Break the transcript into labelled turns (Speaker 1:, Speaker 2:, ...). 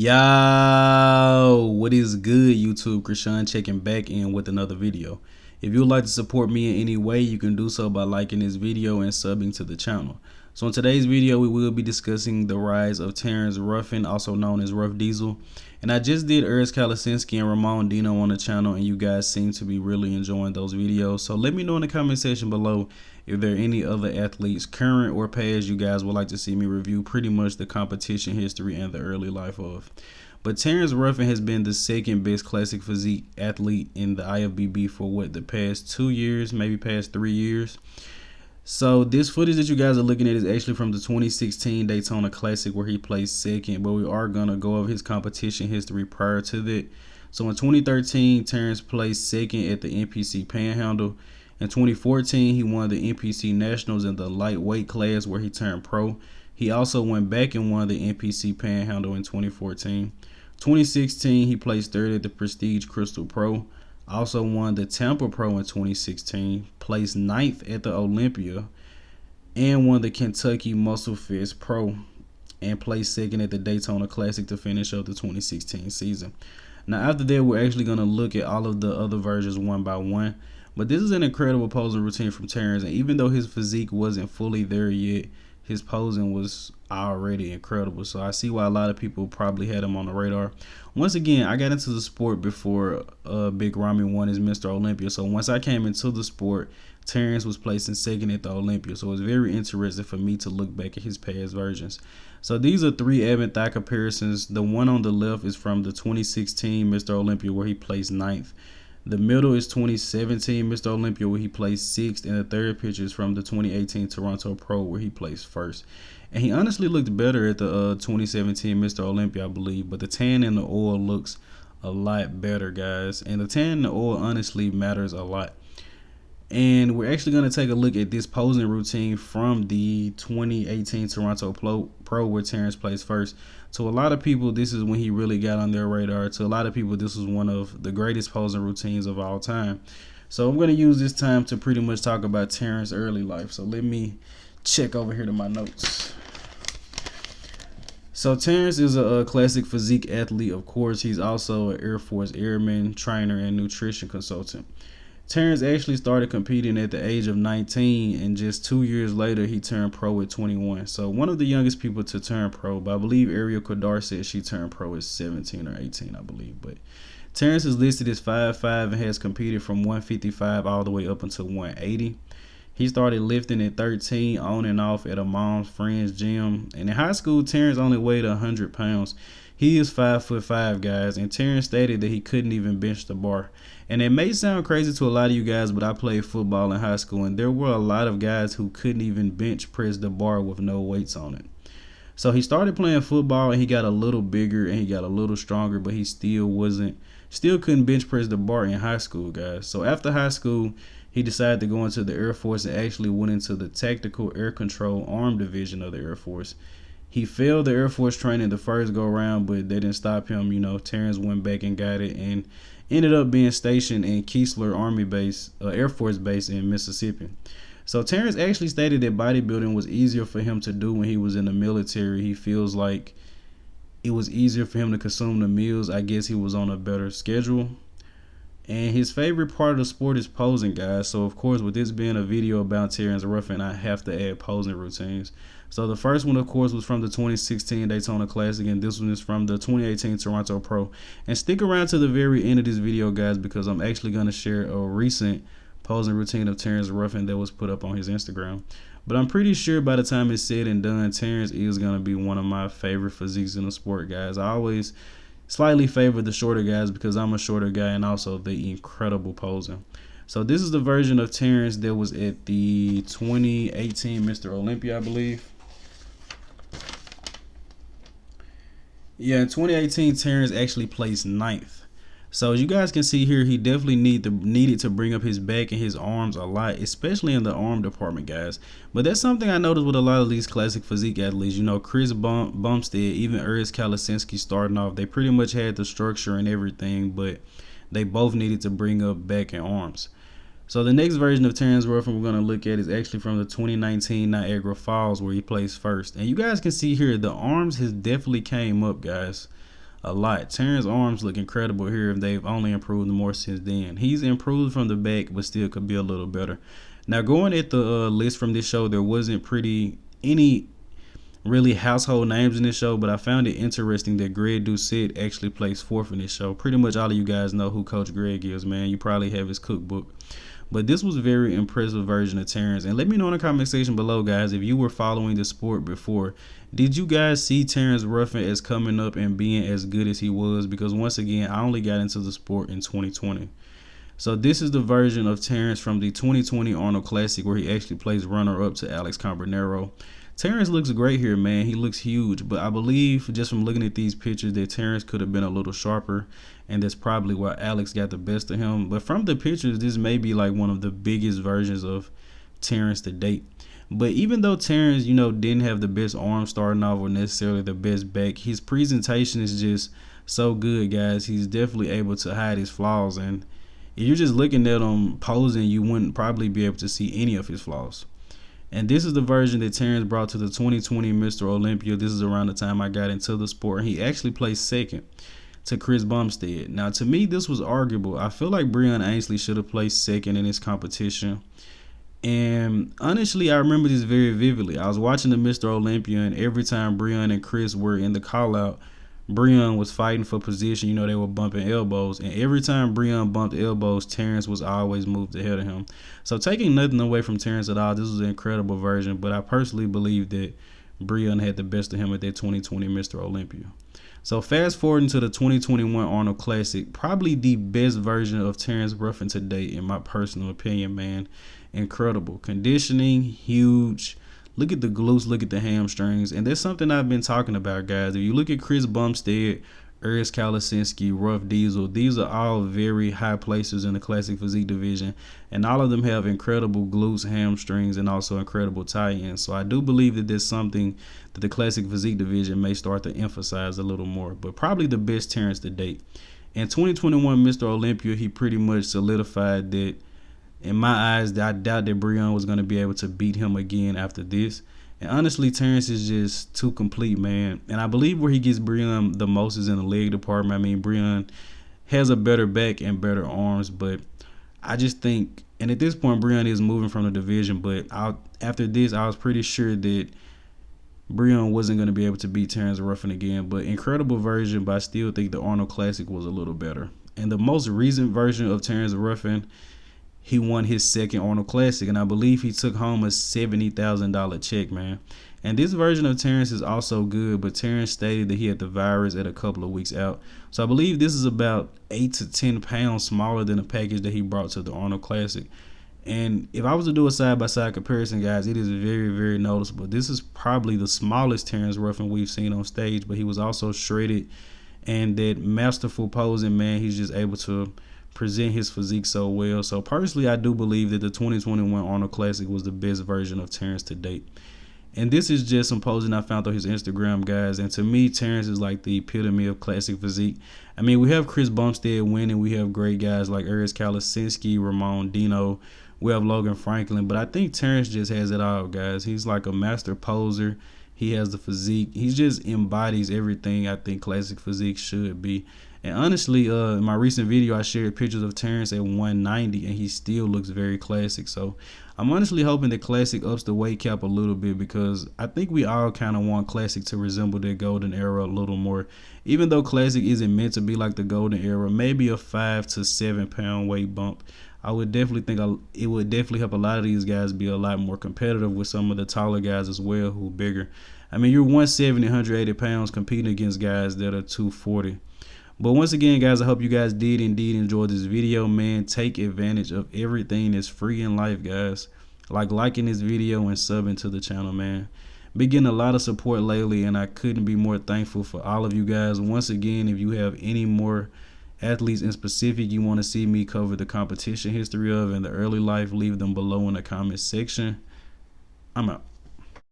Speaker 1: Yo, what is good, YouTube? Krishan checking back in with another video. If you would like to support me in any way, you can do so by liking this video and subbing to the channel. So in today's video, we will be discussing the rise of Terrence Ruffin, also known as Ruff Diesel. And I just did Urs Kalasinski and Ramon Dino on the channel, and you guys seem to be really enjoying those videos. So let me know in the comment section below if there are any other athletes, current or past, you guys would like to see me review pretty much the competition history and the early life of. But Terrence Ruffin has been the second best classic physique athlete in the IFBB for the past 2 years, maybe past 3 years. So this footage that you guys are looking at is actually from the 2016 Daytona Classic where he placed second, but we are going to go over his competition history prior to that. So in 2013, Terrence placed second at the NPC Panhandle. In 2014, he won the NPC Nationals in the lightweight class where he turned pro. He also went back and won the NPC Panhandle in 2014. 2016, he placed third at the Prestige Crystal Pro. Also won the Tampa Pro in 2016, placed ninth at the Olympia, and won the Kentucky Muscle Fest Pro, and placed second at the Daytona Classic to finish up the 2016 season. Now after that, we're actually going to look at all of the other versions one by one. But this is an incredible posing routine from Terrence, and even though his physique wasn't fully there yet, his posing was already incredible. So I see why a lot of people probably had him on the radar. Once again, I got into the sport before Big Ramy won his Mr. Olympia. So once I came into the sport, Terrence was placing second at the Olympia. So it was very interesting for me to look back at his past versions. So these are three ab and thigh comparisons. The one on the left is from the 2016 Mr. Olympia where he placed ninth. The middle is 2017 Mr. Olympia where he placed sixth, and the third picture is from the 2018 Tornoto Pro where he placed first. And he honestly looked better at the 2017 Mr. Olympia, I believe, but the tan and the oil looks a lot better, guys. And the tan and the oil honestly matters a lot. And we're actually going to take a look at this posing routine from the 2018 Tornoto Pro where Terrence placed first. To a lot of people, this is when he really got on their radar. To a lot of people, this was one of the greatest posing routines of all time. So I'm going to use this time to pretty much talk about Terrence's early life. So let me check over here to my notes. So Terrence is a classic physique athlete, of course. He's also an Air Force airman, trainer, and nutrition consultant. Terrence actually started competing at the age of 19, and just 2 years later, he turned pro at 21. So one of the youngest people to turn pro, but I believe Ariel Kodar said she turned pro at 17 or 18, I believe. But Terrence is listed as 5'5" and has competed from 155 all the way up until 180. He started lifting at 13 on and off at a mom's friend's gym. And in high school, Terrence only weighed 100 pounds. He is 5'5", guys, and Terrence stated that he couldn't even bench the bar. And it may sound crazy to a lot of you guys, but I played football in high school, and there were a lot of guys who couldn't even bench press the bar with no weights on it. So he started playing football, and he got a little bigger, and he got a little stronger, but he still couldn't bench press the bar in high school, guys. So after high school, he decided to go into the Air Force and actually went into the Tactical Air Control Arm Division of the Air Force. He failed the Air Force training the first go around, but they didn't stop him. You know, Terrence went back and got it and ended up being stationed in Keesler Army Base, Air Force Base in Mississippi. So Terrence actually stated that bodybuilding was easier for him to do when he was in the military. He feels like it was easier for him to consume the meals. I guess he was on a better schedule. And his favorite part of the sport is posing, guys. So, of course, with this being a video about Terrence Ruffin, I have to add posing routines. So, the first one, of course, was from the 2016 Daytona Classic, and this one is from the 2018 Tornoto Pro. And stick around to the very end of this video, guys, because I'm actually going to share a recent posing routine of Terrence Ruffin that was put up on his Instagram. But I'm pretty sure by the time it's said and done, Terrence is going to be one of my favorite physiques in the sport, guys. I always slightly favor the shorter guys because I'm a shorter guy, and also the incredible posing. So this is the version of Terrence that was at the 2018 Mr. Olympia, I believe. Yeah, in 2018, Terrence actually placed ninth. So as you guys can see here, he definitely needed to bring up his back and his arms a lot, especially in the arm department, guys. But that's something I noticed with a lot of these classic physique athletes. You know, Chris Bumstead, even Urs Kalasinski starting off, they pretty much had the structure and everything, but they both needed to bring up back and arms. So the next version of Terrence Ruffin we're going to look at is actually from the 2019 Niagra Falls where he placed first. And you guys can see here the arms has definitely came up, guys. a lot. Terrence's arms look incredible here. They've only improved more since then. He's improved from the back, but still could be a little better. Now, going at the list from this show, there wasn't any really household names in this show, but I found it interesting that Greg Doucette actually placed fourth in this show. Pretty much all of you guys know who Coach Greg is, man. You probably have his cookbook. But this was a very impressive version of Terrence. And let me know in the comment section below, guys, if you were following the sport before. Did you guys see Terrence Ruffin as coming up and being as good as he was? Because once again, I only got into the sport in 2020. So this is the version of Terrence from the 2020 Arnold Classic where he actually plays runner-up to Alex Carbonero. Terrence looks great here, man. He looks huge, but I believe just from looking at these pictures that Terrence could have been a little sharper, and that's probably why Alex got the best of him. But from the pictures, this may be like one of the biggest versions of Terrence to date. But even though Terrence, didn't have the best arm starting off or necessarily the best back, his presentation is just so good, guys. He's definitely able to hide his flaws, and if you're just looking at him posing, you wouldn't probably be able to see any of his flaws. And this is the version that Terrence brought to the 2020 Mr. Olympia. This is around the time I got into the sport. And he actually placed second to Chris Bumstead. Now, to me, this was arguable. I feel like Breon Ainsley should have placed second in this competition. And honestly, I remember this very vividly. I was watching the Mr. Olympia, and every time Breon and Chris were in the call-out, Breon was fighting for position. They were bumping elbows, and every time Breon bumped elbows, Terrence was always moved ahead of him. So taking nothing away from Terrence at all, this was an incredible version, but I personally believe that Breon had the best of him at that 2020 Mr. Olympia. So fast forwarding to the 2021 Arnold Classic, probably the best version of Terrence Ruffin to date, in my personal opinion, man. Incredible. Conditioning, huge. Look at the glutes, look at the hamstrings. And that's something I've been talking about, guys. If you look at Chris Bumstead, Urs Kalasinski, Ruff Diesel, these are all very high places in the classic physique division. And all of them have incredible glutes, hamstrings, and also incredible tie-ins. So I do believe that there's something that the classic physique division may start to emphasize a little more. But probably the best Terrence to date. In 2021 Mr. Olympia, he pretty much solidified that. In my eyes, I doubt that Breon was going to be able to beat him again after this. And honestly, Terrence is just too complete, man. And I believe where he gets Breon the most is in the leg department. I mean, Breon has a better back and better arms, but I just think, and at this point, Breon is moving from the division, but after this, I was pretty sure that Breon wasn't going to be able to beat Terrence Ruffin again. But incredible version, but I still think the Arnold Classic was a little better. And the most recent version of Terrence Ruffin, he won his second Arnold Classic, and I believe he took home a $70,000 check, man. And this version of Terrence is also good, but Terrence stated that he had the virus at a couple of weeks out. So I believe this is about 8 to 10 pounds smaller than the package that he brought to the Arnold Classic. And if I was to do a side-by-side comparison, guys, it is very, very noticeable. This is probably the smallest Terrence Ruffin we've seen on stage, but he was also shredded, and that masterful posing, man, he's just able to present his physique so well. So personally, I do believe that the 2021 Arnold Classic was the best version of Terrence to date. And this is just some posing I found on his Instagram, guys. And to me, Terrence is like the epitome of classic physique. I mean, we have Chris Bumstead winning. We have great guys like Urs Kalasinski, Ramon Dino. We have Logan Franklin. But I think Terrence just has it all, guys. He's like a master poser. He has the physique. He just embodies everything I think classic physique should be. And honestly, in my recent video, I shared pictures of Terrence at 190, and he still looks very classic. So I'm honestly hoping that classic ups the weight cap a little bit, because I think we all kind of want classic to resemble the golden era a little more. Even though classic isn't meant to be like the golden era, maybe a 5 to 7 pound weight bump. I would definitely think it would definitely help a lot of these guys be a lot more competitive with some of the taller guys as well who are bigger. I mean, you're 170, 180 pounds competing against guys that are 240. But once again, guys, I hope you guys did indeed enjoy this video, man. Take advantage of everything that's free in life, guys. Like liking this video and subbing to the channel, man. Been getting a lot of support lately, and I couldn't be more thankful for all of you guys. Once again, if you have any more athletes in specific you want to see me cover the competition history of and the early life, leave them below in the comment section. I'm out.